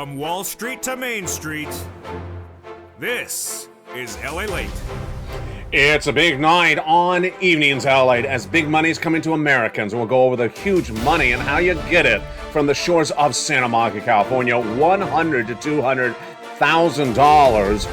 From Wall Street to Main Street, this is LALATE. It's a big night on Evenings LALATE as big money's coming to Americans. We'll go over the huge money and how you get it from the shores of Santa Monica, California. $100,000 to $200,000,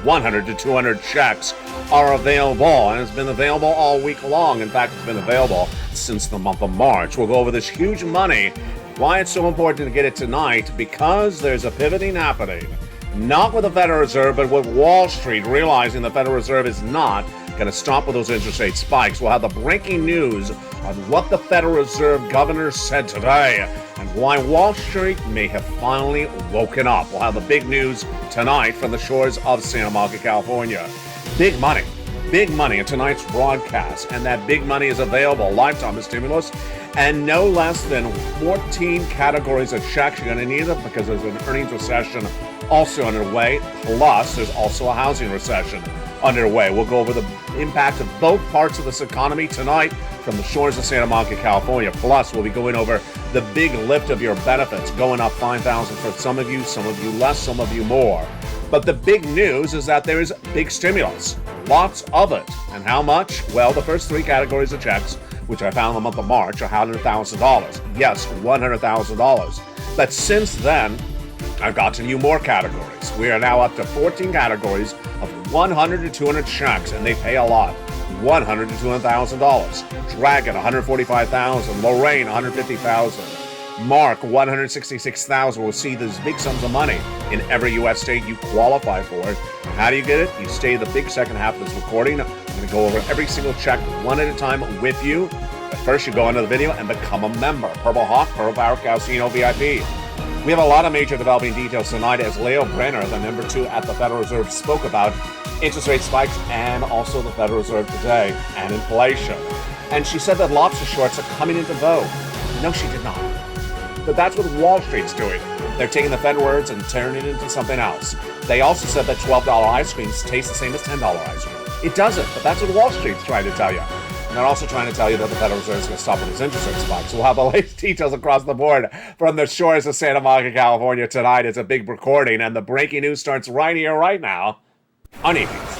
100 to 200 checks are available, and it's been available all week long. In fact, it's been available since the month of March. We'll go over this huge money, why it's so important to get it tonight, because there's a pivoting happening. Not with the Federal Reserve, but with Wall Street realizing the Federal Reserve is not going to stop with those interest rate spikes. We'll have the breaking news on what the Federal Reserve governor said today and why Wall Street may have finally woken up. We'll have the big news tonight from the shores of Santa Monica, California. Big money in tonight's broadcast, and that big money is available, lifetime stimulus, and no less than 14 categories of checks. You're going to need them because there's an earnings recession also underway, plus there's also a housing recession underway. We'll go over the impact of both parts of this economy tonight from the shores of Santa Monica, California. Plus, we'll be going over the big lift of your benefits, going up $5,000 for some of you less, some of you more. But the big news is that there is big stimulus, lots of it. And how much? Well, the first three categories of checks, which I found in the month of March, are $100,000. Yes, $100,000. But since then, I've gotten you more categories. We are now up to 14 categories of 100 to 200 checks, and they pay a lot. $100,000 to $200,000. Dragon, $145,000. Lorraine, $150,000. Mark, $166,000. We'll see these big sums of money in every U.S. state you qualify for. And how do you get it? You stay the big second half of this recording. I'm going to go over every single check one at a time with you. But first, you go into the video and become a member. Purple Hawk, Purple Power Casino VIP. We have a lot of major developing details tonight as Leo Brenner, the number 2 at the Federal Reserve, spoke about interest rate spikes and also the Federal Reserve today and inflation. And she said that lobster shorts are coming into vogue. No, she did not. But that's what Wall Street's doing. They're taking the Fed words and turning it into something else. They also said that $12 ice creams taste the same as $10 ice cream. It doesn't, but that's what Wall Street's trying to tell you. And they're also trying to tell you that the Federal Reserve is going to stop with its interest rate spikes. We'll have the latest details across the board from the shores of Santa Monica, California tonight. It's a big recording, and the breaking news starts right here, right now on Evenings.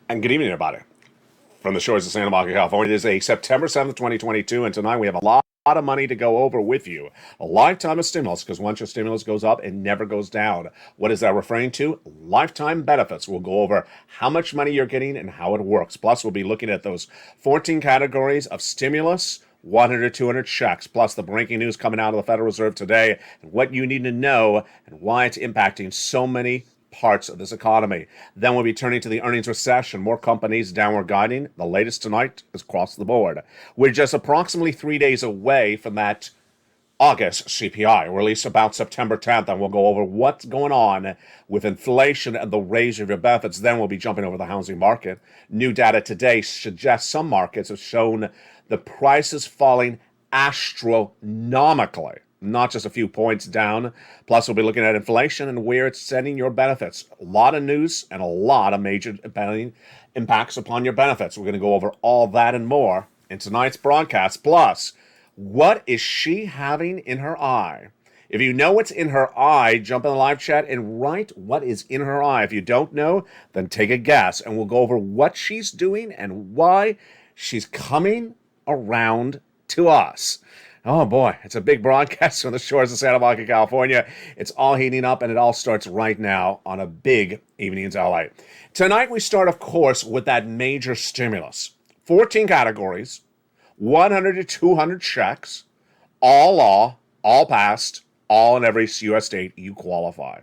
And good evening, everybody. From the shores of Santa Monica, California, it is a September 7th, 2022, and tonight we have a lot of money to go over with you. A lifetime of stimulus, because once your stimulus goes up, it never goes down. What is that referring to? Lifetime benefits. We'll go over how much money you're getting and how it works. Plus, we'll be looking at those 14 categories of stimulus, 100 to 200 checks, plus the breaking news coming out of the Federal Reserve today, and what you need to know and why it's impacting so many parts of this economy. Then we'll be turning to the earnings recession. More companies downward guiding. The latest tonight is across the board. We're just approximately 3 days away from that August CPI, released about September 10th, and we'll go over what's going on with inflation and the raise of your benefits. Then we'll be jumping over the housing market. New data today suggests some markets have shown the prices falling astronomically. Not just a few points down. Plus, we'll be looking at inflation and where it's sending your benefits. A lot of news and a lot of major impacts upon your benefits. We're going to go over all that and more in tonight's broadcast. Plus, what is she having in her eye? If you know what's in her eye, jump in the live chat and write what is in her eye. If you don't know, then take a guess. And we'll go over what she's doing and why she's coming around to us. Oh boy, it's a big broadcast from the shores of Santa Monica, California. It's all heating up, and it all starts right now on a big Evenings LA. Tonight we start, of course, with that major stimulus. 14 categories, 100 to 200 checks, all law, all passed, all in every U.S. state you qualify.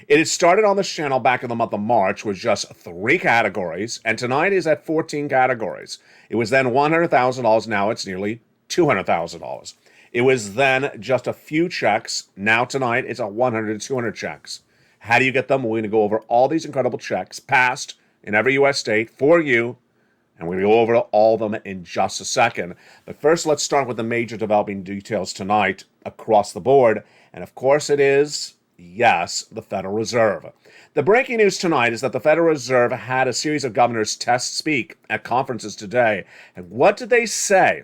It had started on this channel back in the month of March with just 3 categories, and tonight is at 14 categories. It was then $100,000, now it's nearly $200,000. It was then just a few checks. Now tonight, it's a 100 to 200 checks. How do you get them? We're going to go over all these incredible checks passed in every U.S. state for you, and we're going to go over all of them in just a second. But first, let's start with the major developing details tonight across the board. And of course it is, yes, the Federal Reserve. The breaking news tonight is that the Federal Reserve had a series of governors test speak at conferences today. And what did they say?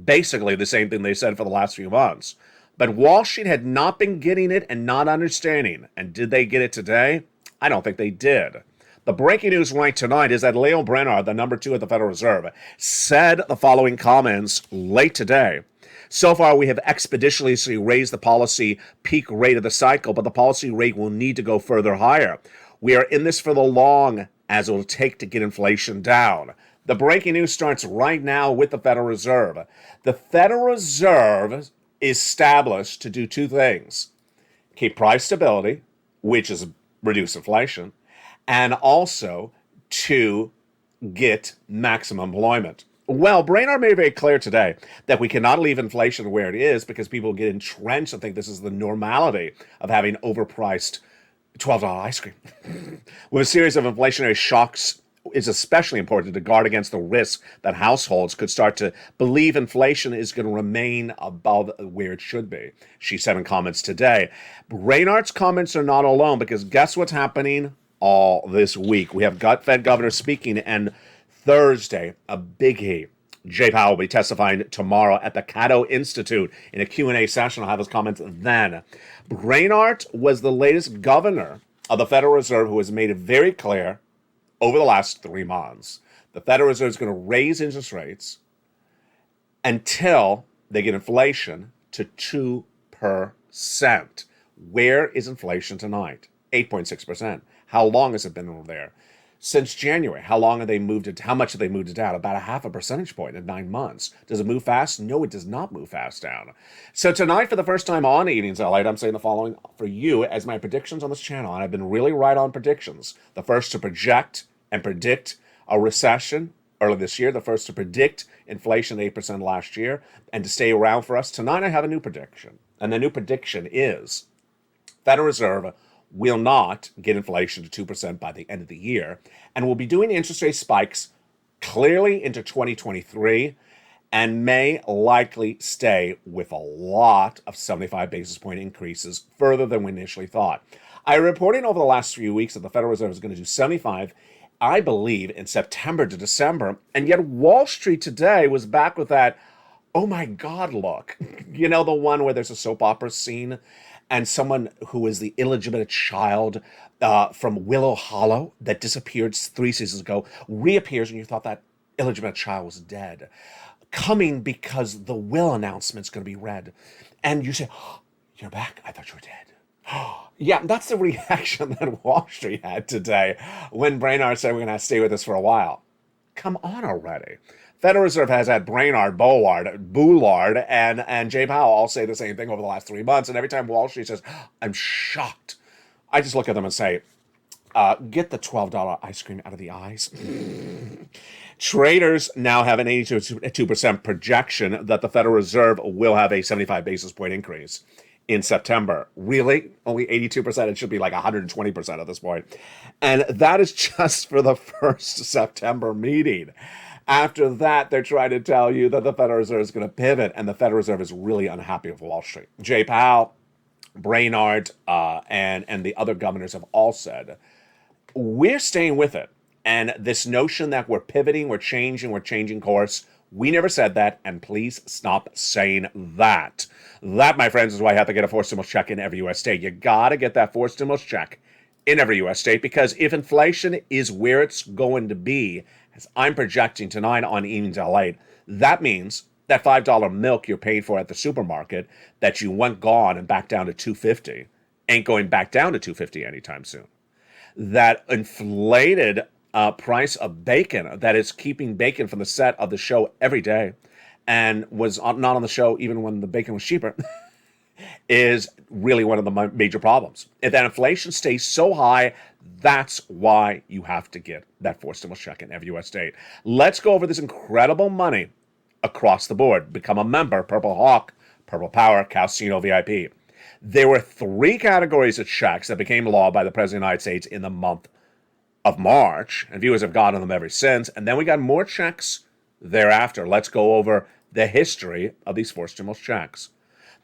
Basically the same thing they said for the last few months. But Wall Street had not been getting it and not understanding. And did they get it today? I don't think they did. The breaking news right tonight is that Leo Brainard, the number 2 at the Federal Reserve, said the following comments late today. So far, we have expeditiously raised the policy peak rate of the cycle, but the policy rate will need to go further higher. We are in this for the long, as it will take to get inflation down. The breaking news starts right now with the Federal Reserve. The Federal Reserve is established to do 2 things. Keep price stability, which is reduce inflation, and also to get maximum employment. Well, Brainard made it very clear today that we cannot leave inflation where it is because people get entrenched and think this is the normality of having overpriced $12 ice cream. With a series of inflationary shocks, it's especially important to guard against the risk that households could start to believe inflation is going to remain above where it should be, she said in comments today. Brainard's comments are not alone because guess what's happening all this week? We have Fed governors speaking, and Thursday, a biggie. Jay Powell will be testifying tomorrow at the Cato Institute in a Q&A session. I'll have his comments then. Brainard was the latest governor of the Federal Reserve who has made it very clear over the last 3 months. The Federal Reserve is going to raise interest rates until they get inflation to 2%. Where is inflation tonight? 8.6%. How long has it been over there? Since January. How long have they moved it? How much have they moved it down? About a half a percentage point in 9 months. Does it move fast? No, it does not move fast down. So tonight, for the first time on Evenings LALATE, I'm saying the following for you as my predictions on this channel. And I've been really right on predictions. The first to project and predict a recession early this year. The first to predict inflation 8% last year. And to stay around for us. Tonight, I have a new prediction. And the new prediction is Federal Reserve will not get inflation to 2% by the end of the year, and will be doing interest rate spikes clearly into 2023, and may likely stay with a lot of 75 basis point increases further than we initially thought. I reported over the last few weeks that the Federal Reserve is going to do 75, I believe, in September to December, and yet Wall Street today was back with that, oh my God, look. You know, the one where there's a soap opera scene and someone who is the illegitimate child from Willow Hollow that disappeared 3 seasons ago reappears, and you thought that illegitimate child was dead, coming because the will announcement's going to be read. And you say, oh, you're back? I thought you were dead. Yeah, that's the reaction that Wall Street had today when Brainard said we're going to stay with us for a while. Come on already. Federal Reserve has had Brainard, Boulard, and Jay Powell all say the same thing over the last 3 months. And every time Wall Street says, I'm shocked, I just look at them and say, get the $12 ice cream out of the eyes. Traders now have an 82% projection that the Federal Reserve will have a 75 basis point increase in September. Really? Only 82%? It should be like 120% at this point. And that is just for the first September meeting. After that, they're trying to tell you that the Federal Reserve is going to pivot, and the Federal Reserve is really unhappy with Wall Street. Jay Powell, Brainard, and the other governors have all said, we're staying with it. And this notion that we're pivoting, we're changing course, we never said that, and please stop saying that. That, my friends, is why you have to get a forced stimulus check in every U.S. state. You got to get that forced stimulus check in every U.S. state, because if inflation is where it's going to be, as I'm projecting tonight on Evenings LALATE, that means that $5 milk you're paying for at the supermarket that you want gone and back down to $2.50 ain't going back down to $2.50 anytime soon. That inflated price of bacon that is keeping bacon from the set of the show every day and was not on the show even when the bacon was cheaper is really one of the major problems. If that inflation stays so high, that's why you have to get that forced stimulus check in every U.S. state. Let's go over this incredible money across the board. Become a member, Purple Hawk, Purple Power, Casino VIP. There were 3 categories of checks that became law by the President of the United States in the month of March, and viewers have gotten them ever since. And then we got more checks thereafter. Let's go over the history of these 4 stimulus checks.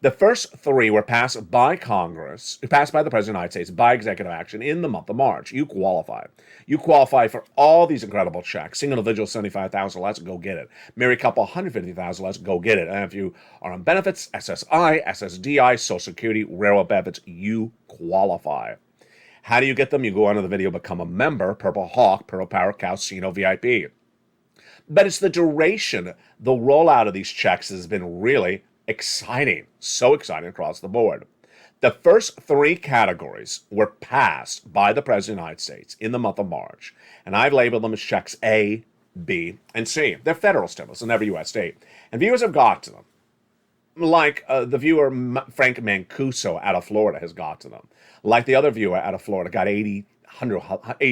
The first 3 were passed by Congress, passed by the President of the United States by executive action in the month of March. You qualify. You qualify for all these incredible checks. Single individual, $75,000, let's go get it. Married couple, $150,000, let's go get it. And if you are on benefits, SSI, SSDI, Social Security, railroad benefits, you qualify. How do you get them? You go onto the video, become a member, Purple Hawk, Purple Power, Casino VIP. But it's the duration, the rollout of these checks has been really exciting. So exciting across the board. The first 3 categories were passed by the President of the United States in the month of March. And I've labeled them as checks A, B, and C. They're federal stimulus in every U.S. state. And viewers have got to them. Like the viewer Frank Mancuso out of Florida has got to them. Like the other viewer out of Florida got $80,000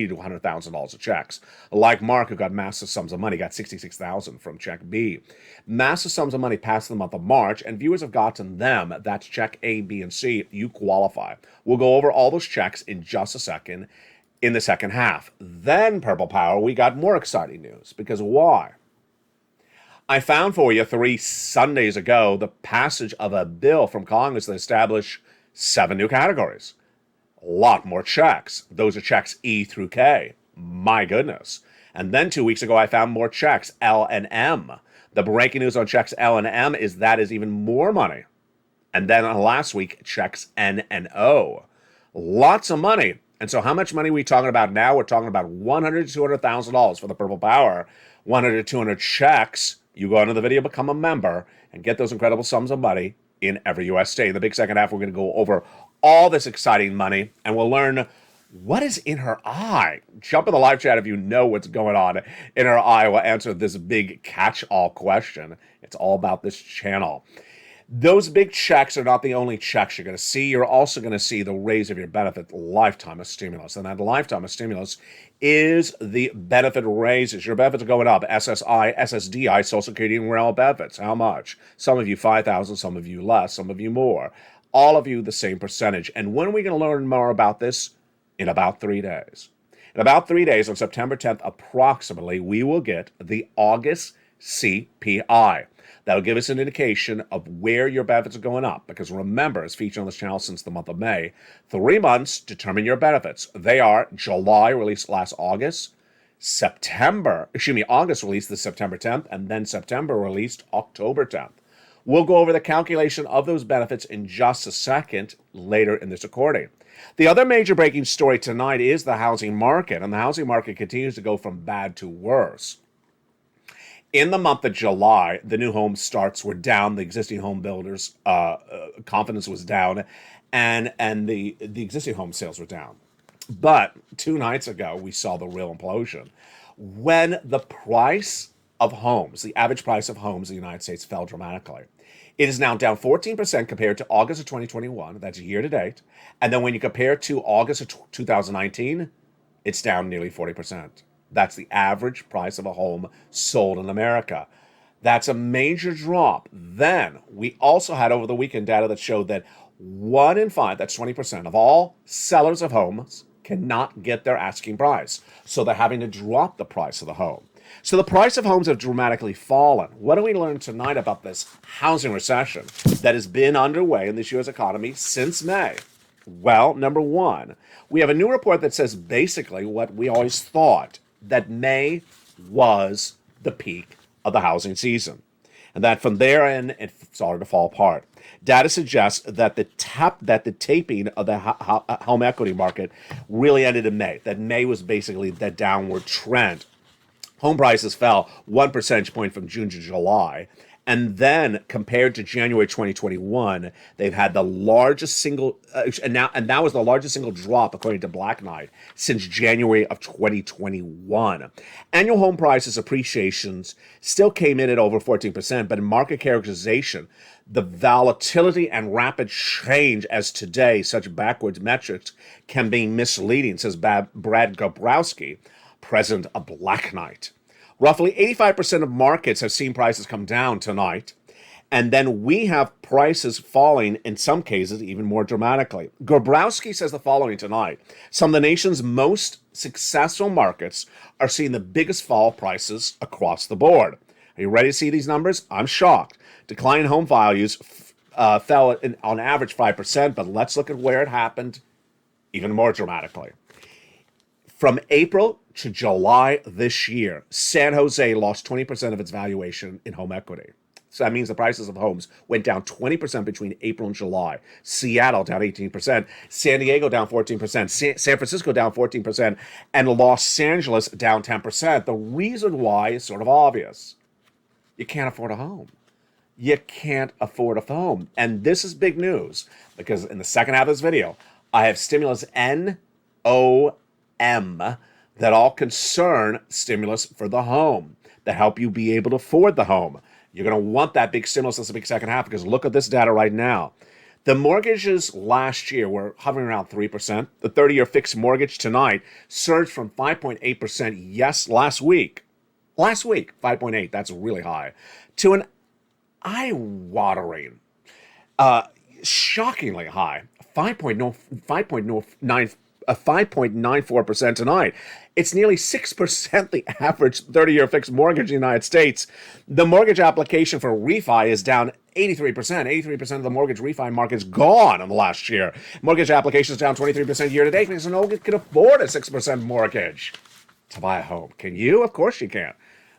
to $100,000 of checks. Like Mark, who got massive sums of money, got $66,000 from check B. Massive sums of money passed the month of March, and viewers have gotten them. That's check A, B, and C. You qualify. We'll go over all those checks in just a second in the second half. Then, Purple Power, we got more exciting news. Because why? I found for you 3 Sundays ago the passage of a bill from Congress that established 7 new categories. A lot more checks. Those are checks E through K. My goodness. And then 2 weeks ago, I found more checks, L and M. The breaking news on checks L and M is that is even more money. And then last week, checks N and O. Lots of money. And so how much money are we talking about now? We're talking about $100,000 to $200,000 for the Purple Power. 100 to 200 checks. You go into the video, become a member, and get those incredible sums of money in every U.S. state. In the big second half, we're going to go over all this exciting money, and we'll learn what is in her eye. Jump in the live chat if you know what's going on in her eye. We'll answer this big catch-all question. It's all about this channel. Those big checks are not the only checks you're going to see. You're also going to see the raise of your benefit lifetime of stimulus. And that lifetime of stimulus is the benefit raises. Your benefits are going up. SSI, SSDI, Social Security, and railroad benefits. How much? Some of you 5,000, some of you less, some of you more. All of you the same percentage. And when are we going to learn more about this? In about 3 days. In about 3 days, on September 10th, approximately, we will get the August CPI. That'll give us an indication of where your benefits are going up. Because remember, it's featured on this channel since the month of May. 3 months determine your benefits. They are July, released last August. August released this September 10th. And then September released October 10th. We'll go over the calculation of those benefits in just a second later in this recording. The other major breaking story tonight is the housing market. And the housing market continues to go from bad to worse. In the month of July, the new home starts were down. The existing home builders' confidence was down, and the existing home sales were down. But 2 nights ago, we saw the real implosion when the price of homes, the average price of homes in the United States, fell dramatically. It is now down 14% compared to August of 2021. That's year to date. And then when you compare it to August of 2019, it's down nearly 40%. That's the average price of a home sold in America. That's a major drop. Then we also had over the weekend data that showed that 1 in 5, that's 20%, of all sellers of homes cannot get their asking price. So they're having to drop the price of the home. So the price of homes have dramatically fallen. What do we learn tonight about this housing recession that has been underway in this U.S. economy since May? Well, number 1, we have a new report that says basically what we always thought, that May was the peak of the housing season. And that from there in, it started to fall apart. Data suggests that the taping of the home equity market really ended in May. That May was basically the downward trend. Home prices fell 1 percentage point from June to July. And then compared to January 2021, they've had the largest single, and that was the largest single drop, according to Black Knight, since January of 2021. Annual home prices appreciations still came in at over 14%, but in market characterization, the volatility and rapid change as today, such backwards metrics can be misleading, says Brad Gabrowski, president of Black Knight. Roughly 85% of markets have seen prices come down tonight, And then we have prices falling, in some cases, even more dramatically. Grabowski says the following tonight. Some of the nation's most successful markets are seeing the biggest fall prices across the board. Are you ready to see these numbers? I'm shocked. Declining home values fell on average 5%, but let's look at where it happened even more dramatically. From April to July this year, San Jose lost 20% of its valuation in home equity. So that means the prices of homes went down 20% between April and July. Seattle down 18%, San Diego down 14%, San Francisco down 14%, and Los Angeles down 10%. The reason why is sort of obvious. You can't afford a home. You can't afford a home. And this is big news because in the second half of this video, I have stimulus NOM that all concern stimulus for the home that help you be able to afford the home. You're going to want that big stimulus in the big second half because look at this data right now. The mortgages last year were hovering around 3%. The 30-year fixed mortgage tonight surged from 5.8% last week. Last week, 5.8, that's really high, to an eye-watering, shockingly high, 5.94% tonight. It's nearly 6% the average 30-year fixed mortgage in the United States. The mortgage application for refi is down 83%. 83% of the mortgage refi market is gone in the last year. Mortgage applications down 23% year to date because no one can afford a 6% mortgage to buy a home. Can you? Of course you can.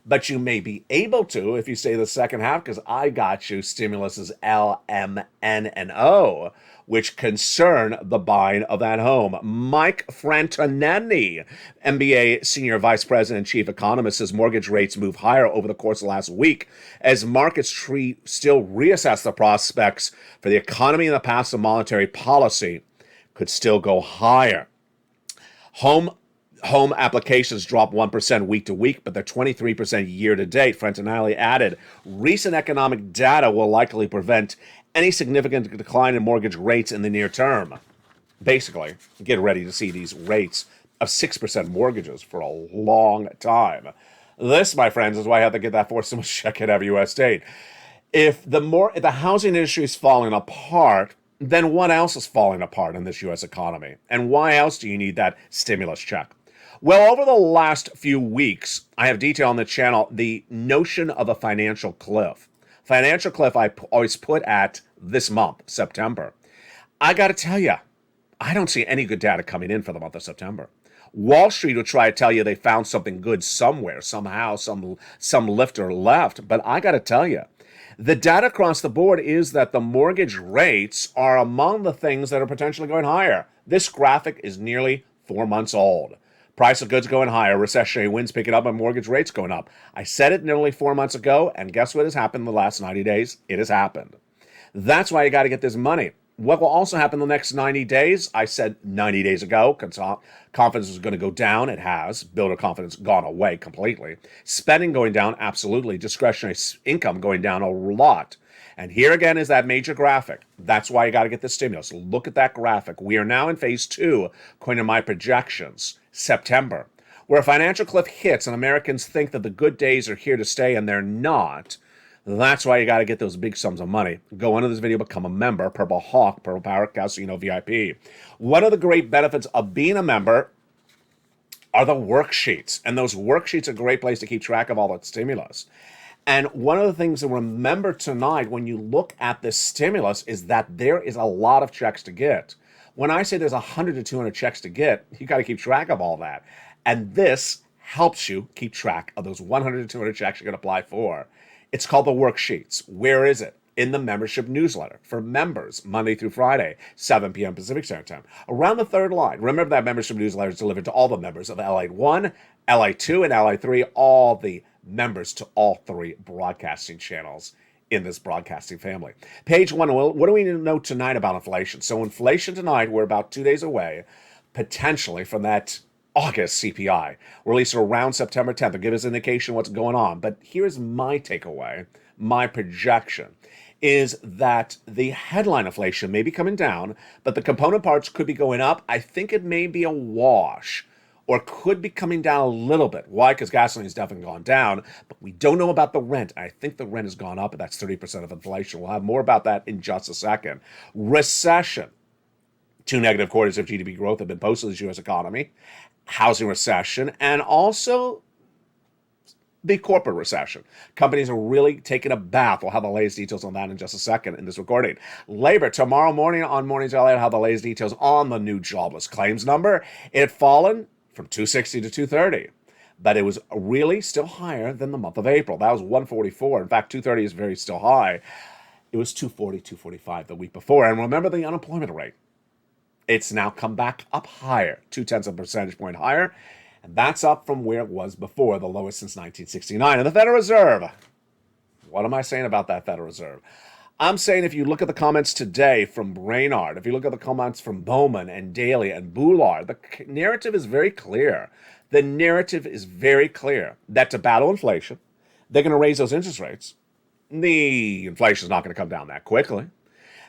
But you may be able to if you stay the second half because I got you stimuluses L, M, N, and O, which concern the buying of that home. Mike Frantonelli, MBA Senior Vice President and Chief Economist, says mortgage rates move higher over the course of last week as markets still reassess the prospects for the economy and the path of monetary policy could still go higher. Home applications dropped 1% week to week, but they're 23% year to date. Frantonelli added, recent economic data will likely prevent any significant decline in mortgage rates in the near term. Basically, get ready to see these rates of 6% mortgages for a long time. This, my friends, is why I have to get that forced stimulus check at every U.S. state. If the housing industry is falling apart, then what else is falling apart in this U.S. economy? And why else do you need that stimulus check? Well, over the last few weeks, I have detailed on the channel the notion of a financial cliff. Financial cliff I always put at this month, September. I got to tell you, I don't see any good data coming in for the month of September. Wall Street will try to tell you they found something good somewhere, somehow, some lifter left. But I got to tell you, the data across the board is that the mortgage rates are among the things that are potentially going higher. This graphic is nearly 4 months old. Price of goods going higher, recessionary winds picking up, and mortgage rates going up. I said it nearly 4 months ago, and guess what has happened in the last 90 days? It has happened. That's why you got to get this money. What will also happen in the next 90 days? I said 90 days ago, confidence is going to go down. It has. Builder confidence gone away completely. Spending going down, absolutely. Discretionary income going down a lot. And here again is that major graphic. That's why you got to get the stimulus. Look at that graphic. We are now in phase 2, according to my projections, September, where a financial cliff hits and Americans think that the good days are here to stay and they're not. That's why you got to get those big sums of money. Go under this video, become a member, Purple Hawk, Purple Power Casino VIP. One of the great benefits of being a member are the worksheets. And those worksheets are a great place to keep track of all that stimulus. And one of the things to remember tonight when you look at this stimulus is that there is a lot of checks to get. When I say there's 100 to 200 checks to get, you got to keep track of all that. And this helps you keep track of those 100 to 200 checks you're going to apply for. It's called the worksheets. Where is it? In the membership newsletter for members, Monday through Friday, 7 p.m. Pacific Standard Time. Around the third line, remember that membership newsletter is delivered to all the members of LALATE 1, LALATE 2, and LALATE 3, all the members to all 3 broadcasting channels in this broadcasting family. Page 1, what do we know tonight about inflation? So inflation tonight, we're about 2 days away, potentially, from that August CPI, released around September 10th. It'll give us an indication of what's going on. But here's my takeaway, my projection, is that the headline inflation may be coming down, but the component parts could be going up. I think it may be a wash or could be coming down a little bit. Why? Because gasoline has definitely gone down, but we don't know about the rent. I think the rent has gone up, and that's 30% of inflation. We'll have more about that in just a second. Recession. 2 negative quarters of GDP growth have been posted in the U.S. economy. Housing recession, and also the corporate recession. Companies are really taking a bath. We'll have the latest details on that in just a second in this recording. Labor, tomorrow morning on Mornings LA, I'll have the latest details on the new jobless claims number. It had fallen from 260 to 230, but it was really still higher than the month of April. That was 144. In fact, 230 is very still high. It was 240, 245 the week before. And remember the unemployment rate. It's now come back up higher, 0.2 of a percentage point higher. And that's up from where it was before, the lowest since 1969. And the Federal Reserve. What am I saying about that Federal Reserve? I'm saying if you look at the comments today from Brainard, if you look at the comments from Bowman and Daly and Boulard, the narrative is very clear. The narrative is very clear that to battle inflation, they're going to raise those interest rates. The inflation is not going to come down that quickly.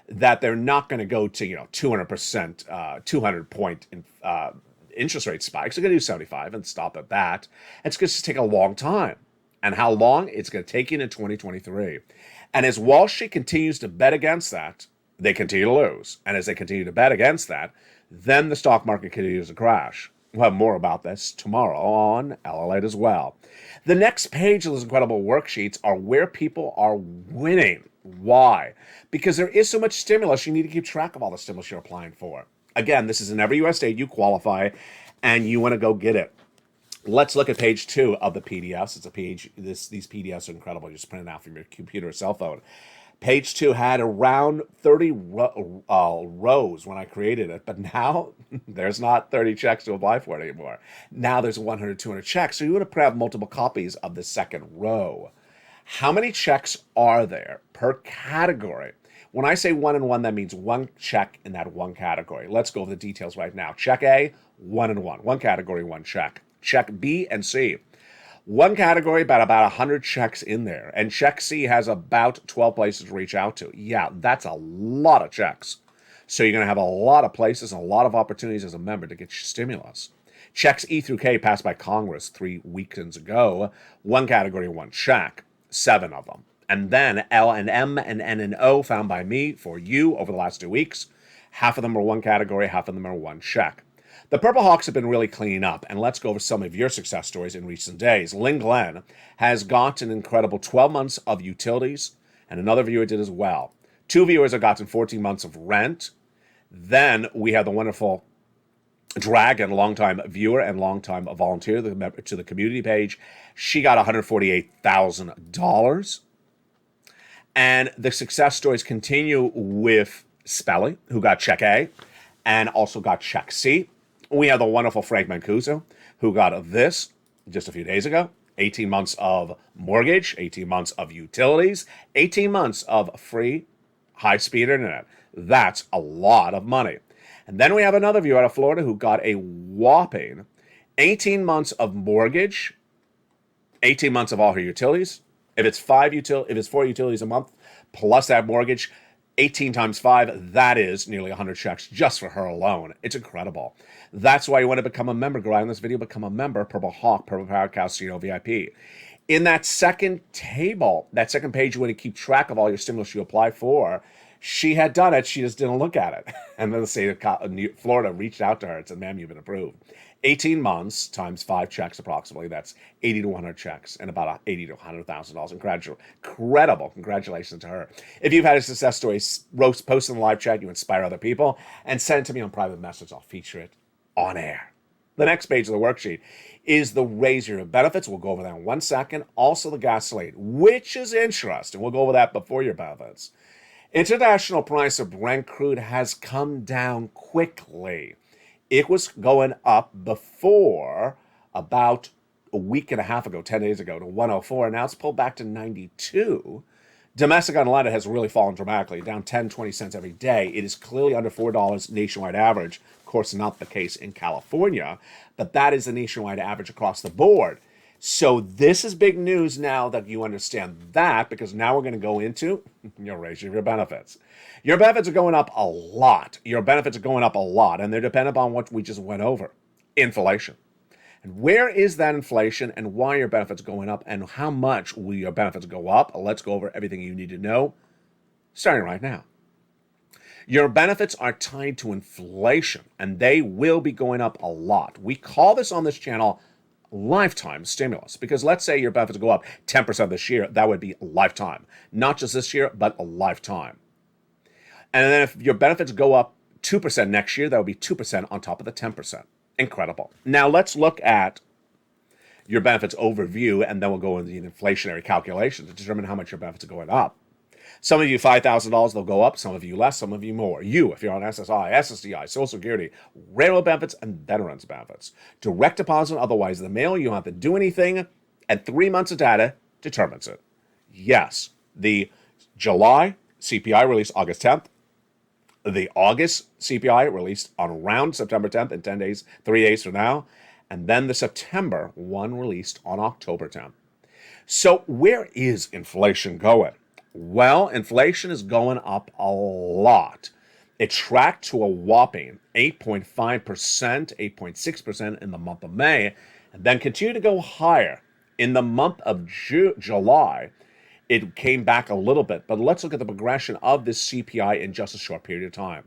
That they're not going to go to 200%, 200-point interest rate spikes. They're going to do 75 and stop at that. It's going to take a long time. And how long? It's going to take you into 2023. And as Wall Street continues to bet against that, they continue to lose. And as they continue to bet against that, then the stock market continues to crash. We'll have more about this tomorrow on LALATE as well. The next page of those incredible worksheets are where people are winning. Why? Because there is so much stimulus, you need to keep track of all the stimulus you're applying for. Again, this is in every U.S. state you qualify, and you want to go get it. Let's look at page 2 of the PDFs. It's a page. These PDFs are incredible. You just print it out from your computer or cell phone. Page 2 had around 30 rows when I created it, but now there's not 30 checks to apply for it anymore. Now there's 100, 200 checks, so you would have multiple copies of the second row. How many checks are there per category? When I say 1 and 1, that means 1 check in that 1 category. Let's go over the details right now. Check A, 1 and 1. 1 category, 1 check. Check B and C. 1 category, about 100 checks in there. And check C has about 12 places to reach out to. Yeah, that's a lot of checks. So you're going to have a lot of places and a lot of opportunities as a member to get your stimulus. Checks E through K passed by Congress 3 weekends ago. 1 category, 1 check. 7 of them. And then L and M and N and O found by me for you over the last 2 weeks. Half of them are 1 category, half of them are 1 check. The Purple Hawks have been really cleaning up, and let's go over some of your success stories in recent days. Lynn Glenn has got an incredible 12 months of utilities, and another viewer did as well. 2 viewers have gotten 14 months of rent. Then we have the wonderful Dragon, longtime viewer and longtime volunteer to the community page. She got $148,000. And the success stories continue with Spelly, who got check A and also got check C. We have the wonderful Frank Mancuso, who got this just a few days ago. 18 months of mortgage, 18 months of utilities, 18 months of free high-speed internet. That's a lot of money. And then we have another viewer out of Florida who got a whopping 18 months of mortgage, 18 months of all her utilities. If it's 4 utilities a month plus that mortgage, 18 times 5, that is nearly 100 checks just for her alone. It's incredible. That's why you want to become a member. Go right in this video, become a member. Purple Hawk, Purple Power Casino VIP. In that second table, that second page, you want to keep track of all your stimulus you apply for. She had done it. She just didn't look at it. And then the state of Florida reached out to her and said, ma'am, you've been approved. 18 months times 5 checks approximately. That's 80 to 100 checks and about $80 to $100,000. Incredible. Congratulations to her. If you've had a success story, post in the live chat, you inspire other people, and send it to me on private message. I'll feature it on air. The next page of the worksheet is the raise your benefits. We'll go over that in 1 second. Also the gasoline, which is interesting. We'll go over that before your benefits. International price of Brent crude has come down quickly. It was going up before about a week and a half ago, 10 days ago, to 104, and now it's pulled back to 92. Domestic unleaded has really fallen dramatically, down 10, 20 cents every day. It is clearly under $4 nationwide average. Of course, not the case in California, but that is the nationwide average across the board. So this is big news now that you understand that, because now we're going to go into your raising your benefits. Your benefits are going up a lot. And they're dependent upon what we just went over. Inflation. And where is that inflation and why are your benefits going up and how much will your benefits go up? Let's go over everything you need to know starting right now. Your benefits are tied to inflation and they will be going up a lot. We call this on this channel lifetime stimulus because let's say your benefits go up 10% this year, that would be a lifetime. Not just this year, but a lifetime. And then if your benefits go up 2% next year, that would be 2% on top of the 10%. Incredible. Now let's look at your benefits overview and then we'll go into the inflationary calculation to determine how much your benefits are going up. Some of you, $5,000, they'll go up. Some of you less, some of you more. You, if you're on SSI, SSDI, Social Security, railroad benefits, and veterans benefits. Direct deposit, otherwise the mail, you don't have to do anything, and 3 months of data determines it. Yes, the July CPI released August 10th. The August CPI released on around September 10th in 10 days, 3 days from now. And then the September one released on October 10th. So where is inflation going? Well, inflation is going up a lot. It tracked to a whopping 8.5%, 8.6% in the month of May, and then continued to go higher. In the month of July, it came back a little bit, but let's look at the progression of this CPI in just a short period of time.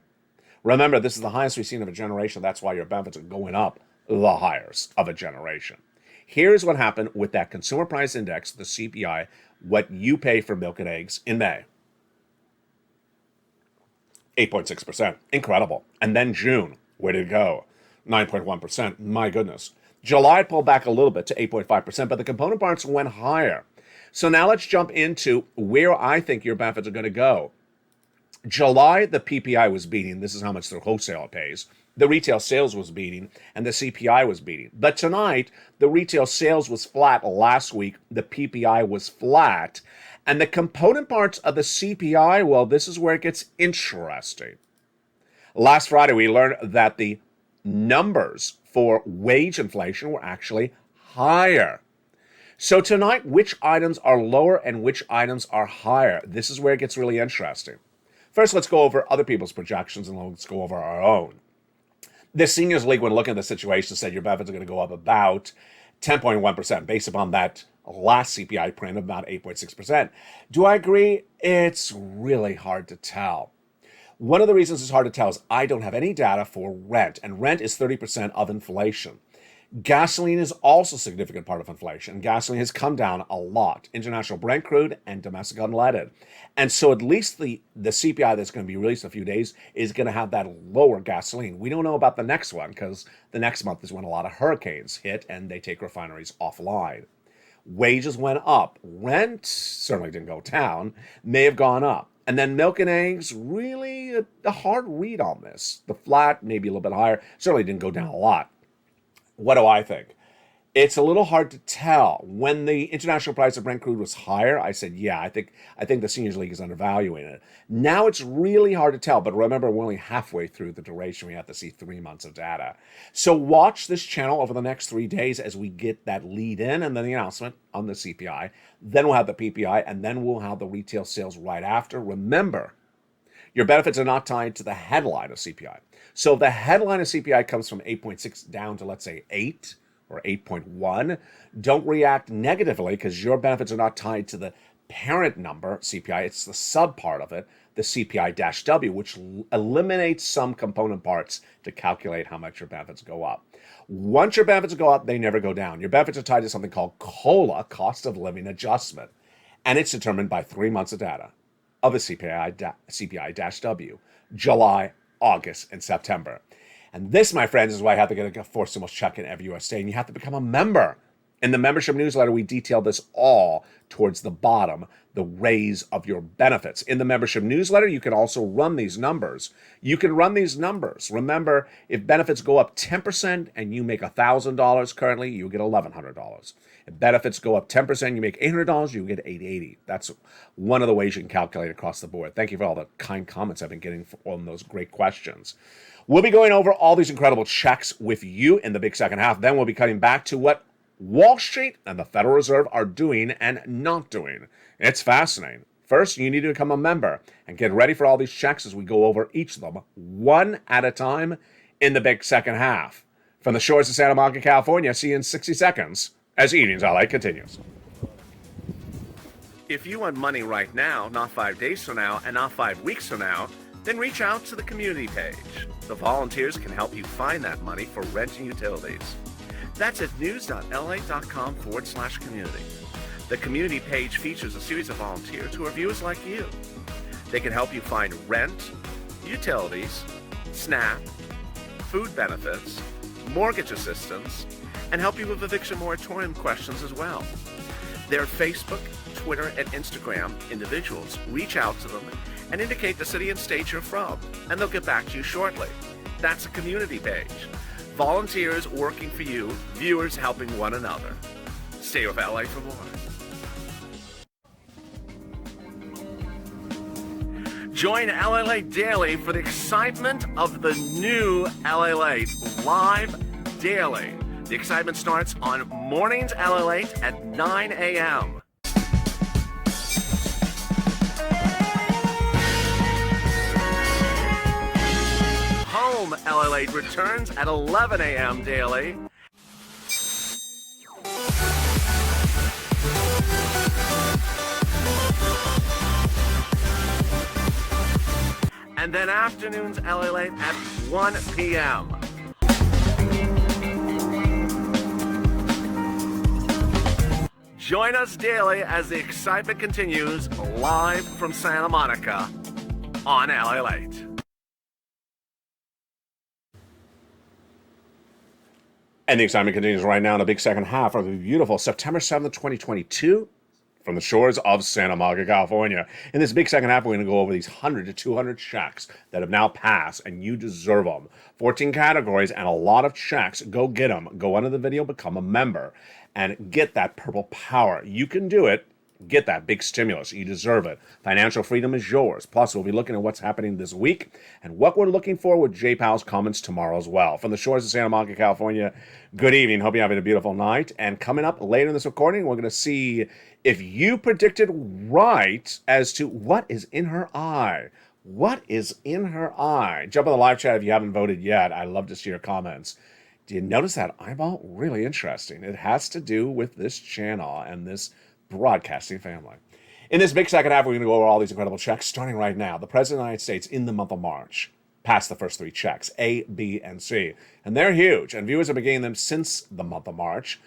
Remember, this is the highest we've seen of a generation. That's why your benefits are going up the highest of a generation. Here's what happened with that consumer price index, the CPI, what you pay for milk and eggs in May. 8.6%. Incredible. And then June, where did it go? 9.1%. My goodness. July pulled back a little bit to 8.5%, but the component parts went higher. So now let's jump into where I think your benefits are going to go. July, the PPI was beating. This is how much the wholesaler pays. The retail sales was beating, and the CPI was beating. But tonight, the retail sales was flat. Last week, the PPI was flat. And the component parts of the CPI, well, this is where it gets interesting. Last Friday, we learned that the numbers for wage inflation were actually higher. So tonight, which items are lower and which items are higher? This is where it gets really interesting. First, let's go over other people's projections and let's go over our own. The Seniors League, when looking at the situation, said your benefits are going to go up about 10.1% based upon that last CPI print of about 8.6%. Do I agree? It's really hard to tell. One of the reasons it's hard to tell is I don't have any data for rent, and rent is 30% of inflation. Gasoline is also a significant part of inflation. Gasoline has come down a lot. International Brent crude and domestic unleaded. And so at least the CPI that's going to be released in a few days is going to have that lower gasoline. We don't know about the next one because the next month is when a lot of hurricanes hit and they take refineries offline. Wages went up. Rent certainly didn't go down, may have gone up. And then milk and eggs, really a hard read on this. The flat, maybe a little bit higher, certainly didn't go down a lot. What do I think? It's a little hard to tell. When the international price of Brent crude was higher, I said, yeah, I think the Seniors League is undervaluing it. Now it's really hard to tell, but remember, we're only halfway through the duration. We have to see 3 months of data. So watch this channel over the next 3 days as we get that lead in and then the announcement on the CPI. Then we'll have the PPI, and then we'll have the retail sales right after. Remember, your benefits are not tied to the headline of CPI. So if the headline of CPI comes from 8.6 down to, let's say, 8 or 8.1, don't react negatively because your benefits are not tied to the parent number, CPI. It's the sub part of it, the CPI-W, which eliminates some component parts to calculate how much your benefits go up. Once your benefits go up, they never go down. Your benefits are tied to something called COLA, cost of living adjustment, and it's determined by 3 months of data of the CPI-W, July, August, and September. And this, my friends, is why I have to get a Four Symbols check in every US day, and you have to become a member. In the membership newsletter, we detail this all towards the bottom, the raise of your benefits. In the membership newsletter, you can also run these numbers. You can run these numbers. Remember, if benefits go up 10% and you make $1,000 currently, you get $1,100. If benefits go up 10%, you make $800, you get $880. That's one of the ways you can calculate across the board. Thank you for all the kind comments I've been getting on those great questions. We'll be going over all these incredible checks with you in the big second half. Then we'll be cutting back to what Wall Street and the Federal Reserve are doing and not doing. It's fascinating. First, you need to become a member and get ready for all these checks as we go over each of them one at a time in the big second half. From the shores of Santa Monica, California, see you in 60 seconds as Evenings LA continues. If you want money right now, not 5 days from now, and not 5 weeks from now, then reach out to the community page. The volunteers can help you find that money for rent and utilities. That's at news.la.com/community. The community page features a series of volunteers who are viewers like you. They can help you find rent, utilities, SNAP, food benefits, mortgage assistance, and help you with eviction moratorium questions as well. Their Facebook, Twitter, and Instagram individuals reach out to them and indicate the city and state you're from, and they'll get back to you shortly. That's a community page. Volunteers working for you, viewers helping one another. Stay with LA for more. Join LALATE Daily for the excitement of the new LALATE live daily. The excitement starts on mornings LALATE at 9 a.m. Home LALATE returns at 11 a.m. daily. And then afternoons LALATE at 1 p.m. Join us daily as the excitement continues live from Santa Monica on LALATE. And the excitement continues right now in the big second half of the beautiful September 7th, 2022, from the shores of Santa Monica, California. In this big second half, we're going to go over these 100 to 200 checks that have now passed, and you deserve them. 14 categories and a lot of checks. Go get them. Go under the video, become a member, and get that purple power. You can do it. Get that big stimulus. You deserve it. Financial freedom is yours. Plus, we'll be looking at what's happening this week and what we're looking for with J Powell's comments tomorrow as well. From the shores of Santa Monica, California, good evening. Hope you're having a beautiful night. And coming up later in this recording, we're going to see if you predicted right as to what is in her eye. What is in her eye? Jump on the live chat if you haven't voted yet. I'd love to see your comments. Do you notice that eyeball? Really interesting. It has to do with this channel and this broadcasting family. In this big second half, we're going to go over all these incredible checks, starting right now. The President of the United States in the month of March passed the first 3 checks, A, B, and C. And they're huge. And viewers have been getting them since the month of March.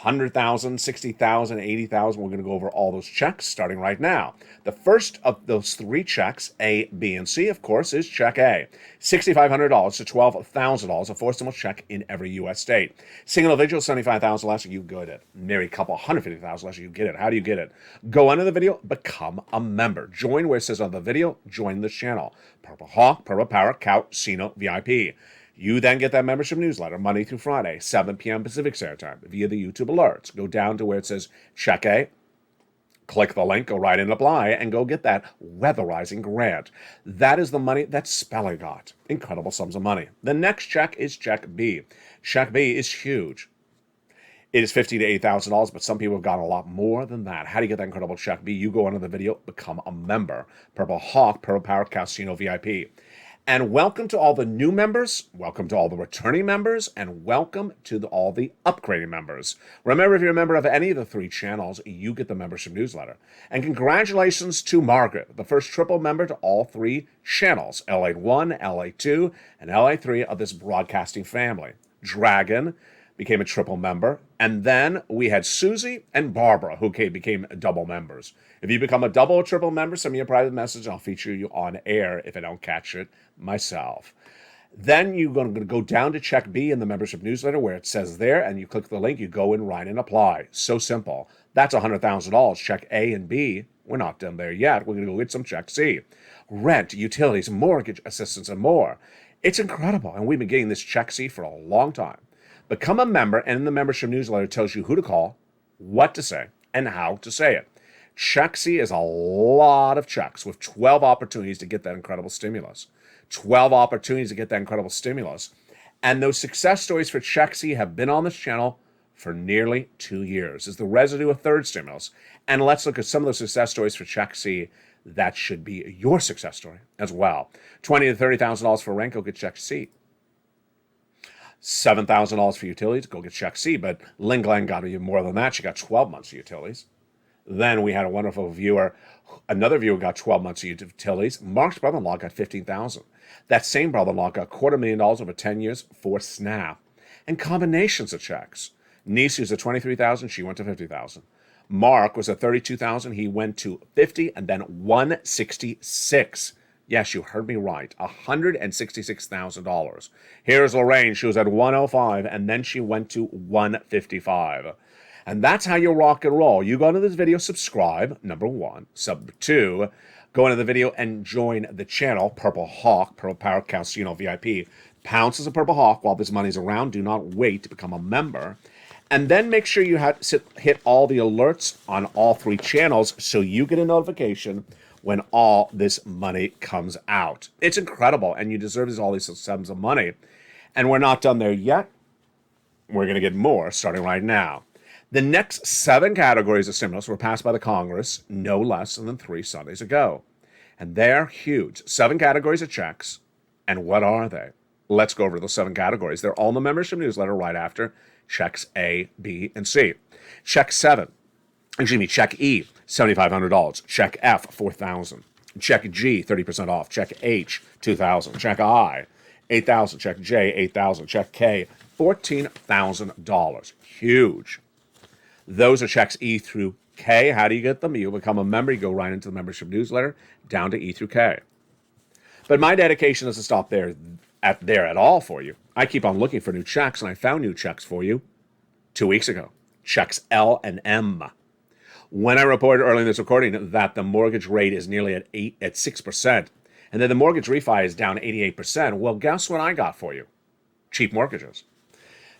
100,000, 60,000, 80,000. We're going to go over all those checks starting right now. The first of those 3 checks, A, B, and C, of course, is check A. $6,500 to $12,000, a 4-stimulus check in every U.S. state. Single individual, $75,000 less, you get it. Married couple, $150,000 less, you get it. How do you get it? Go under the video, become a member. Join where it says on the video, join this channel. Purple Hawk, Purple Power, Casino VIP. You then get that membership newsletter Monday through Friday, 7 p.m. Pacific Standard Time, via the YouTube alerts. Go down to where it says Check A, click the link, go right in and apply, and go get that weatherizing grant. That is the money that Speller got. Incredible sums of money. The next check is Check B. Check B is huge. It is $50,000 to $8,000, but some people have gotten a lot more than that. How do you get that incredible Check B? You go under the video, become a member. Purple Hawk, Purple Power, Casino VIP. And welcome to all the new members, welcome to all the returning members, and welcome to all the upgrading members. Remember, if you're a member of any of the 3 channels, you get the membership newsletter. And congratulations to Margaret, the first triple member to all 3 channels, LA1, LA2, and LA3 of this broadcasting family. Dragon became a triple member, and then we had Susie and Barbara, who became double members. If you become a double or triple member, send me a private message. I'll feature you on air if I don't catch it myself. Then you're going to go down to Check B in the membership newsletter where it says there, and you click the link, you go in, write, and apply. So simple. That's $100,000. Check A and B. We're not done there yet. We're going to go get some Check C. Rent, utilities, mortgage assistance, and more. It's incredible, and we've been getting this Check C for a long time. Become a member, and in the membership newsletter it tells you who to call, what to say, and how to say it. Check C is a lot of checks with 12 opportunities to get that incredible stimulus. 12 opportunities to get that incredible stimulus. And those success stories for Check C have been on this channel for nearly 2 years. It's the residue of third stimulus. And let's look at some of those success stories for Check C. That should be your success story as well. $20,000 to $30,000 for rent, go get Check C. $7,000 for utilities, go get check C. But Ling Glen got even more than that. She got 12 months of utilities. Then we had a wonderful viewer. Another viewer got 12 months of utilities. Mark's brother-in-law got $15,000. That same brother-in-law got $250,000 over 10 years for SNAP. And combinations of checks. Niece was at $23,000. She went to $50,000. Mark was at $32,000. He went to $50,000 and then $166,000. Yes, you heard me right. $166,000. Here's Lorraine. She was at $105,000 and then she went to $155,000. And that's how you rock and roll. You go into this video, subscribe, number one. Number two, go into the video and join the channel, Purple Hawk, Purple Power Casino VIP. Pounce as a Purple Hawk while this money's around. Do not wait to become a member. And then make sure you hit all the alerts on all three channels so you get a notification when all this money comes out. It's incredible, and you deserve all these sums of money. And we're not done there yet. We're going to get more starting right now. The next 7 categories of stimulus were passed by the Congress no less than 3 Sundays ago. And they're huge. 7 categories of checks. And what are they? Let's go over those 7 categories. They're all in the membership newsletter right after checks A, B, and C. Check E, $7,500. Check F, $4,000. Check G, 30% off. Check H, $2,000. Check I, $8,000. Check J, $8,000. Check K, $14,000. Huge. Those are checks E through K. How do you get them? You become a member. You go right into the membership newsletter, down to E through K. But my dedication doesn't stop there at all for you. I keep on looking for new checks, and I found new checks for you 2 weeks ago. Checks L and M. When I reported early in this recording that the mortgage rate is nearly at 6%, and then the mortgage refi is down 88%, well, guess what I got for you? Cheap mortgages.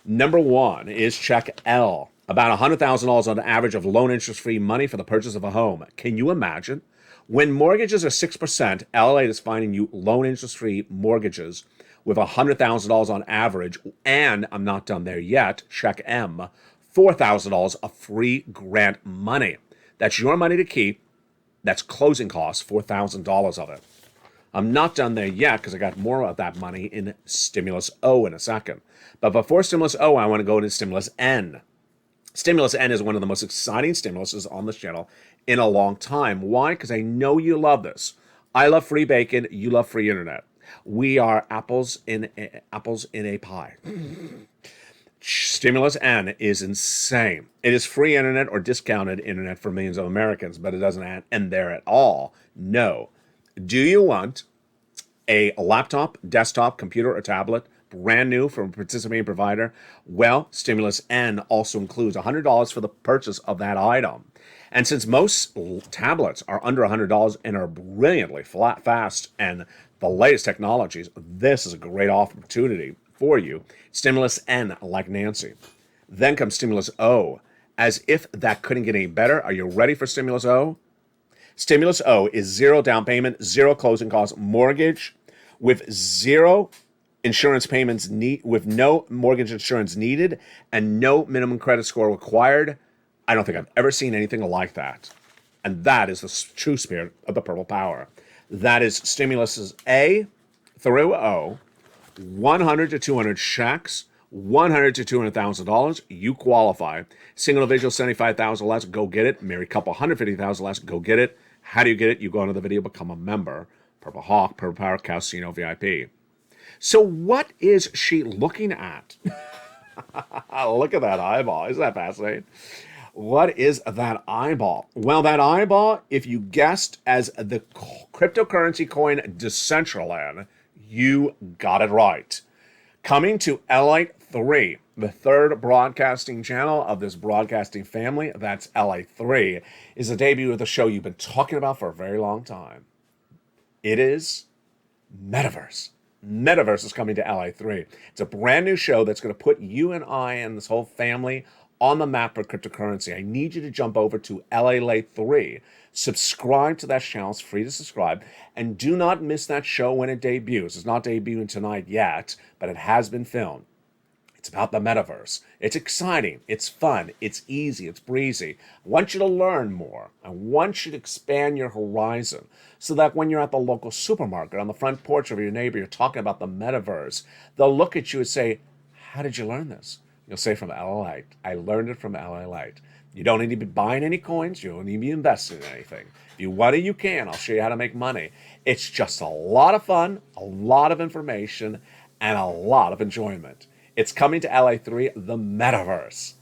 Number 1 is check L. About $100,000 on average of loan interest-free money for the purchase of a home. Can you imagine? When mortgages are 6%, LALATE is finding you loan interest-free mortgages with $100,000 on average, and I'm not done there yet, check M, $4,000 of free grant money. That's your money to keep. That's closing costs, $4,000 of it. I'm not done there yet because I got more of that money in Stimulus O in a second. But before Stimulus O, I want to go into Stimulus N. Stimulus N is one of the most exciting stimuluses on this channel in a long time. Why? Because I know you love this. I love free bacon. You love free internet. We are apples in a pie. Stimulus N is insane. It is free internet or discounted internet for millions of Americans, but it doesn't end there at all. No. Do you want a laptop, desktop, computer, or tablet, brand new from a participating provider? Well, Stimulus N also includes $100 for the purchase of that item. And since most tablets are under $100 and are brilliantly fast and the latest technologies, this is a great opportunity for you. Stimulus N, like Nancy. Then comes Stimulus O. As if that couldn't get any better, are you ready for Stimulus O? Stimulus O is 0 down payment, 0 closing costs mortgage with 0 insurance payments with no mortgage insurance needed and no minimum credit score required. I don't think I've ever seen anything like that. And that is the true spirit of the Purple Power. That is Stimulus A through O, 100 to 200 checks, $100 to $200,000. You qualify. Single individual, $75,000 less. Go get it. Married couple, $150,000 less. Go get it. How do you get it? You go into the video, become a member. Purple Hawk, Purple Power Casino VIP. So what is she looking at? Look at that eyeball. Isn't that fascinating? What is that eyeball? Well, that eyeball, if you guessed as the cryptocurrency coin Decentraland, you got it right. Coming to LALATE 3, the third broadcasting channel of this broadcasting family, that's LALATE 3, is the debut of the show you've been talking about for a very long time. It is Metaverse. Metaverse is coming to LALATE 3. It's a brand new show that's going to put you and I and this whole family on the map for cryptocurrency. I need you to jump over to LALATE 3. Subscribe to that channel. It's free to subscribe. And do not miss that show when it debuts. It's not debuting tonight yet, but it has been filmed. It's about the metaverse. It's exciting. It's fun. It's easy. It's breezy. I want you to learn more. I want you to expand your horizon so that when you're at the local supermarket, on the front porch of your neighbor, you're talking about the metaverse, they'll look at you and say, how did you learn this? You'll say from LALATE. I learned it from LALATE. You don't need to be buying any coins. You don't need to be investing in anything. If you want it, you can. I'll show you how to make money. It's just a lot of fun, a lot of information, and a lot of enjoyment. It's coming to LA3, the metaverse,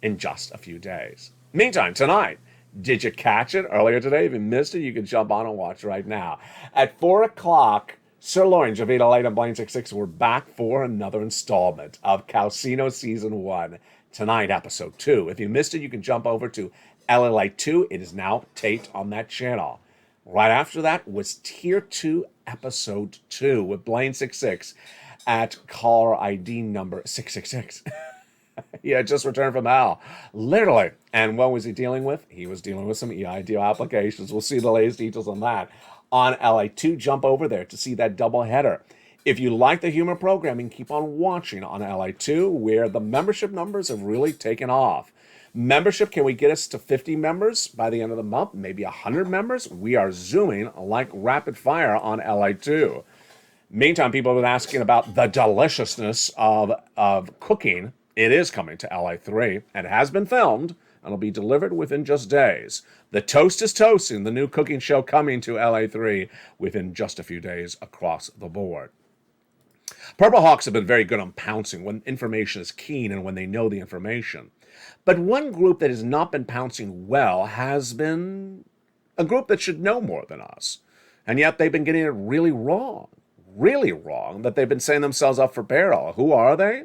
in just a few days. Meantime, tonight, did you catch it earlier today? If you missed it, you can jump on and watch right now. At 4 o'clock, Sirloin, Javita Light, and Blaine 66, we're back for another installment of Calcino Season 1. Tonight, Episode 2. If you missed it, you can jump over to LALATE 2. It is now taped on that channel. Right after that was Tier 2, Episode 2 with Blaine 66 at caller ID number 666. He had just returned from hell. Literally. And what was he dealing with? He was dealing with some EIDO applications. We'll see the latest details on that on LA2. Jump over there to see that double header. If you like the humor programming, keep on watching on LA2, where the membership numbers have really taken off. Membership, can we get us to 50 members by the end of the month? Maybe 100 members? We are zooming like rapid fire on LA2. Meantime, people have been asking about the deliciousness of cooking. It is coming to LA3 and has been filmed and will be delivered within just days. The Toast is Toasting, the new cooking show coming to LA3 within just a few days across the board. Purple Hawks have been very good on pouncing when information is keen and when they know the information. But one group that has not been pouncing well has been a group that should know more than us. And yet they've been getting it really wrong, that they've been setting themselves up for peril. Who are they?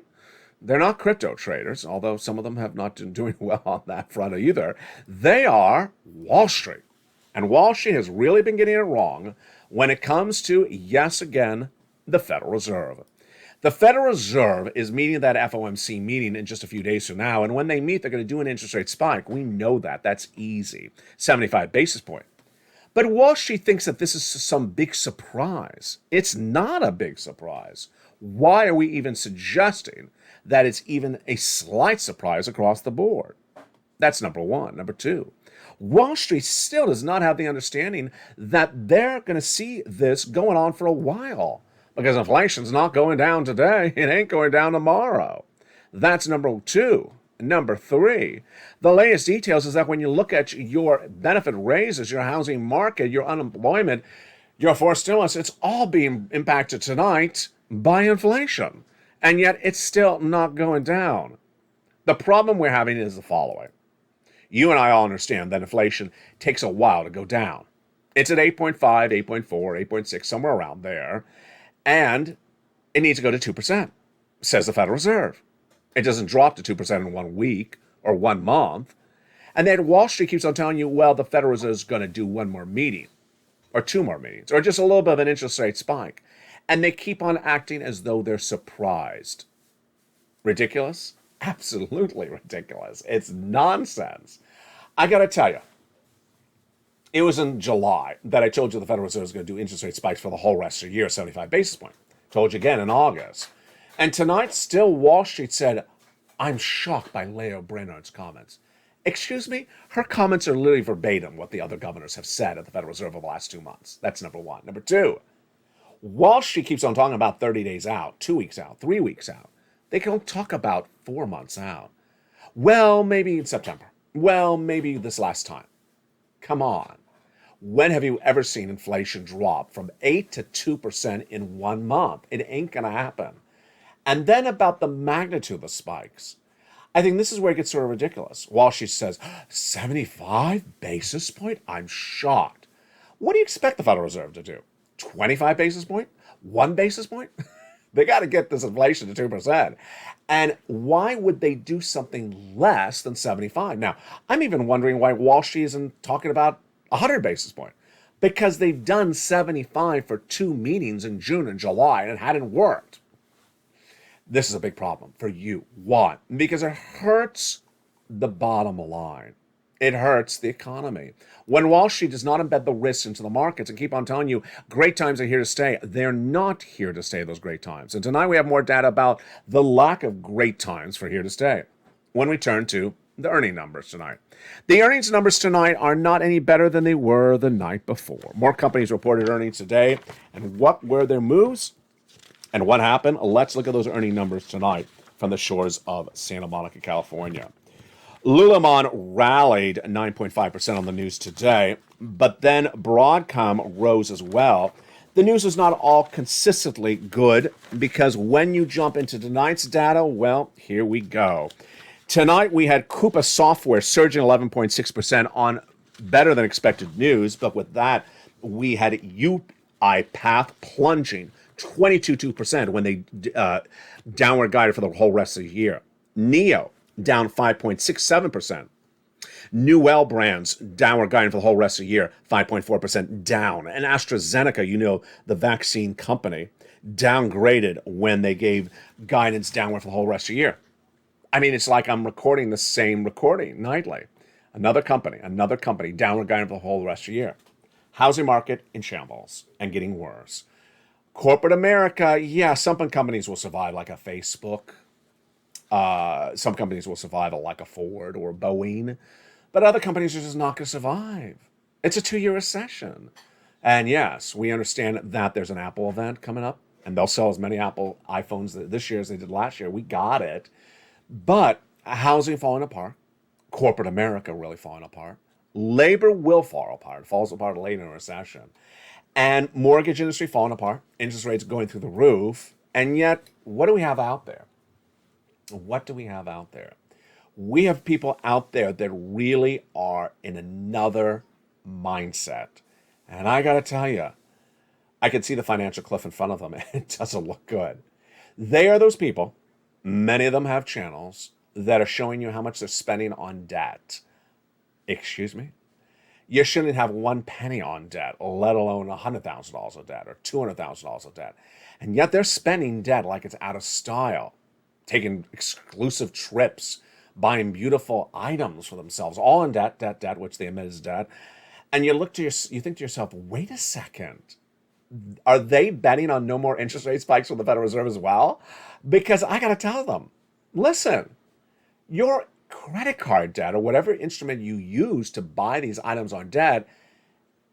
They're not crypto traders, although some of them have not been doing well on that front either. They are Wall Street. And Wall Street has really been getting it wrong when it comes to, yes, again, the Federal Reserve. The Federal Reserve is meeting that FOMC meeting in just a few days from now, and when they meet, they're going to do an interest rate spike. We know that. That's easy. 75 basis point. But Wall Street thinks that this is some big surprise. It's not a big surprise. Why are we even suggesting that it's even a slight surprise across the board? That's number one. Number two, Wall Street still does not have the understanding that they're going to see this going on for a while, because inflation's not going down today. It ain't going down tomorrow. That's number two. Number three, the latest details is that when you look at your benefit raises, your housing market, your unemployment, your forced stimulus, it's all being impacted tonight by inflation. And yet it's still not going down. The problem we're having is the following. You and I all understand that inflation takes a while to go down. It's at 8.5, 8.4, 8.6, somewhere around there. And it needs to go to 2%, says the Federal Reserve. It doesn't drop to 2% in 1 week or 1 month. And then Wall Street keeps on telling you, well, the Federal Reserve is going to do one more meeting or 2 more meetings or just a little bit of an interest rate spike. And they keep on acting as though they're surprised. Ridiculous? Absolutely ridiculous. It's nonsense. I got to tell you, it was in July that I told you the Federal Reserve is going to do interest rate spikes for the whole rest of the year, 75 basis points. Told you again in August. And tonight, still Wall Street said, I'm shocked by Leo Brainard's comments. Excuse me? Her comments are literally verbatim what the other governors have said at the Federal Reserve over the last 2 months. That's number one. Number two, Wall Street keeps on talking about 30 days out, 2 weeks out, 3 weeks out. They don't talk about 4 months out. Well, maybe in September. Well, maybe this last time. Come on. When have you ever seen inflation drop from 8 to 2% in 1 month? It ain't going to happen. And then about the magnitude of the spikes. I think this is where it gets sort of ridiculous. Wall Street says, 75 basis point? I'm shocked. What do you expect the Federal Reserve to do? 25 basis point? 1 basis point? They got to get this inflation to 2%. And why would they do something less than 75? Now, I'm even wondering why Wall Street isn't talking about 100 basis point. Because they've done 75 for 2 meetings in June and July and it hadn't worked. This is a big problem for you. Why? Because it hurts the bottom line. It hurts the economy. When Wall Street does not embed the risks into the markets and keep on telling you great times are here to stay, they're not here to stay, those great times. And tonight we have more data about the lack of great times for here to stay. When we turn to the earning numbers tonight. The earnings numbers tonight are not any better than they were the night before. More companies reported earnings today. And what were their moves? And what happened? Let's look at those earning numbers tonight from the shores of Santa Monica, California. Lululemon rallied 9.5% on the news today, but then Broadcom rose as well. The news is not all consistently good because when you jump into tonight's data, well, here we go. Tonight we had Coupa Software surging 11.6% on better than expected news, but with that, we had UiPath plunging 22% when they downward guided for the whole rest of the year. Neo down 5.67%. Newell Brands downward guiding for the whole rest of the year, 5.4% down. And AstraZeneca, you know, the vaccine company, downgraded when they gave guidance downward for the whole rest of the year. I mean, it's like I'm recording the same recording nightly. Another company downward guiding for the whole rest of the year. Housing market in shambles and getting worse. Corporate America, yeah, some companies will survive like a Facebook. Some companies will survive like a Ford or a Boeing. But other companies are just not going to survive. It's a 2-year recession. And yes, we understand that there's an Apple event coming up. And they'll sell as many Apple iPhones this year as they did last year. We got it. But housing falling apart. Corporate America really falling apart. Labor will fall apart. It falls apart later in a recession. And mortgage industry falling apart. Interest rates going through the roof. And yet, what do we have out there? What do we have out there? We have people out there that really are in another mindset. And I got to tell you, I can see the financial cliff in front of them, and it doesn't look good. They are those people, many of them have channels, that are showing you how much they're spending on debt. Excuse me? You shouldn't have 1 penny on debt, let alone $100,000 of debt or $200,000 of debt. And yet they're spending debt like it's out of style, taking exclusive trips, buying beautiful items for themselves, all in debt, which they admit is debt. And you think to yourself, wait a second. Are they betting on no more interest rate spikes from the Federal Reserve as well? Because I got to tell them, listen, your credit card debt or whatever instrument you use to buy these items on debt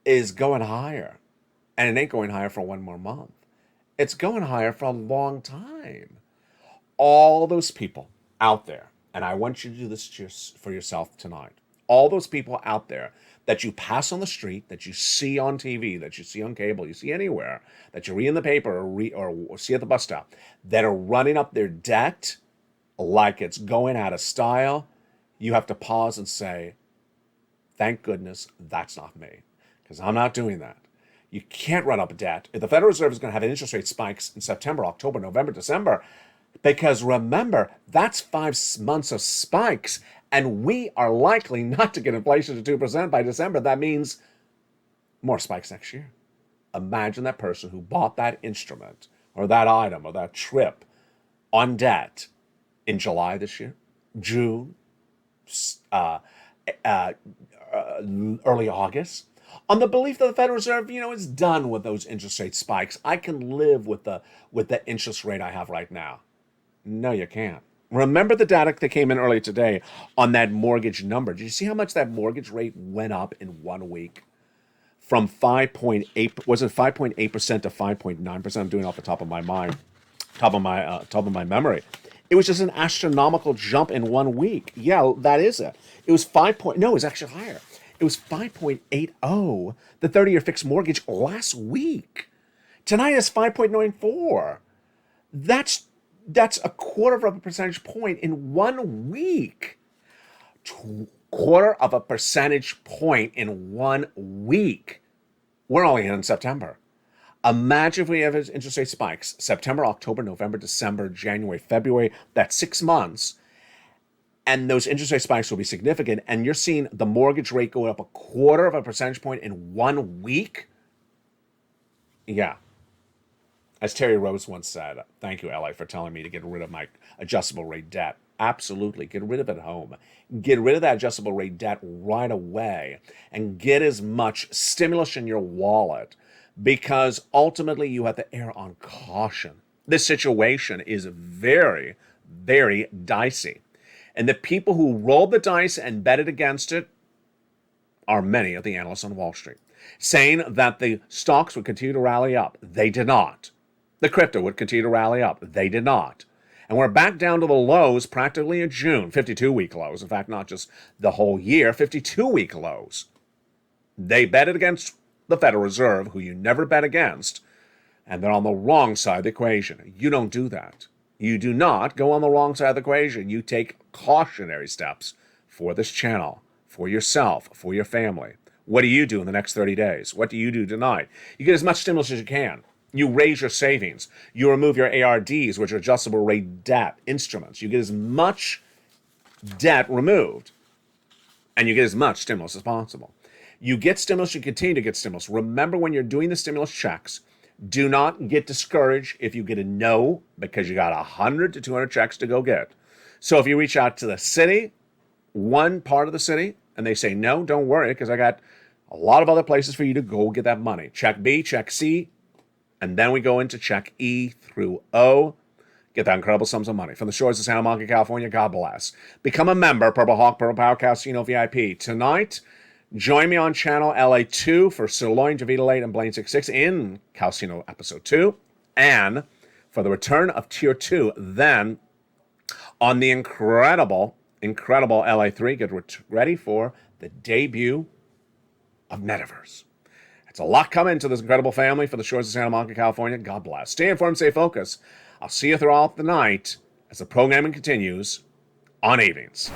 is going higher. And it ain't going higher for 1 more month. It's going higher for a long time. All those people out there, and I want you to do this for yourself tonight. All those people out there that you pass on the street, that you see on TV, that you see on cable, you see anywhere, that you read in the paper or see at the bus stop, that are running up their debt like it's going out of style, you have to pause and say, thank goodness that's not me, because I'm not doing that. You can't run up debt. If the Federal Reserve is going to have interest rate spikes in September, October, November, December, because remember, that's 5 months of spikes, and we are likely not to get inflation to 2% by December. That means more spikes next year. Imagine that person who bought that instrument or that item or that trip on debt in July this year, June, early August, on the belief that the Federal Reserve, is done with those interest rate spikes. I can live with the interest rate I have right now. No, you can't. Remember the data that came in earlier today on that mortgage number. Did you see how much that mortgage rate went up in 1 week? From 5.8, was it 5.8% to 5.9%? I'm doing it off the top of my mind, top of my memory. It was just an astronomical jump in 1 week. Yeah, that is it. It was no, it was actually higher. It was 5.80, the 30-year fixed mortgage last week. Tonight is 5.94. That's a quarter of a percentage point in 1 week. Quarter of a percentage point in 1 week. We're only in September. Imagine if we have interest rate spikes. September, October, November, December, January, February. That's 6 months. And those interest rate spikes will be significant. And you're seeing the mortgage rate go up a quarter of a percentage point in 1 week? Yeah. As Terry Rose once said, thank you, LA, for telling me to get rid of my adjustable rate debt. Absolutely. Get rid of it at home. Get rid of that adjustable rate debt right away and get as much stimulus in your wallet, because ultimately you have to err on caution. This situation is very, very dicey. And the people who rolled the dice and betted against it are many of the analysts on Wall Street, saying that the stocks would continue to rally up. They did not. The crypto would continue to rally up. They did not. And we're back down to the lows practically in June, 52-week lows. In fact, not just the whole year, 52-week lows. They betted against the Federal Reserve, who you never bet against, and they're on the wrong side of the equation. You don't do that. You do not go on the wrong side of the equation. You take cautionary steps for this channel, for yourself, for your family. What do you do in the next 30 days? What do you do tonight? You get as much stimulus as you can. You raise your savings. You remove your ARDs, which are adjustable rate debt instruments. You get as much debt removed, and you get as much stimulus as possible. You get stimulus, you continue to get stimulus. Remember, when you're doing the stimulus checks, do not get discouraged if you get a no, because you got 100 to 200 checks to go get. So if you reach out to the city, one part of the city, and they say no, don't worry, because I got a lot of other places for you to go get that money. Check B, check C, and then we go into check E through O. Get that incredible sums of money. From the shores of Santa Monica, California, God bless. Become a member, Purple Hawk, Purple Power Casino VIP. Tonight, join me on channel LA2 for Sirloin, Javita Late, and Blaine 66 in Calcino Episode 2. And for the return of Tier 2, then on the incredible LA3, get ready for the debut of Metaverse. It's a lot coming to this incredible family for the shores of Santa Monica, California. God bless. Stay informed, stay focused. I'll see you throughout the night as the programming continues on Avings.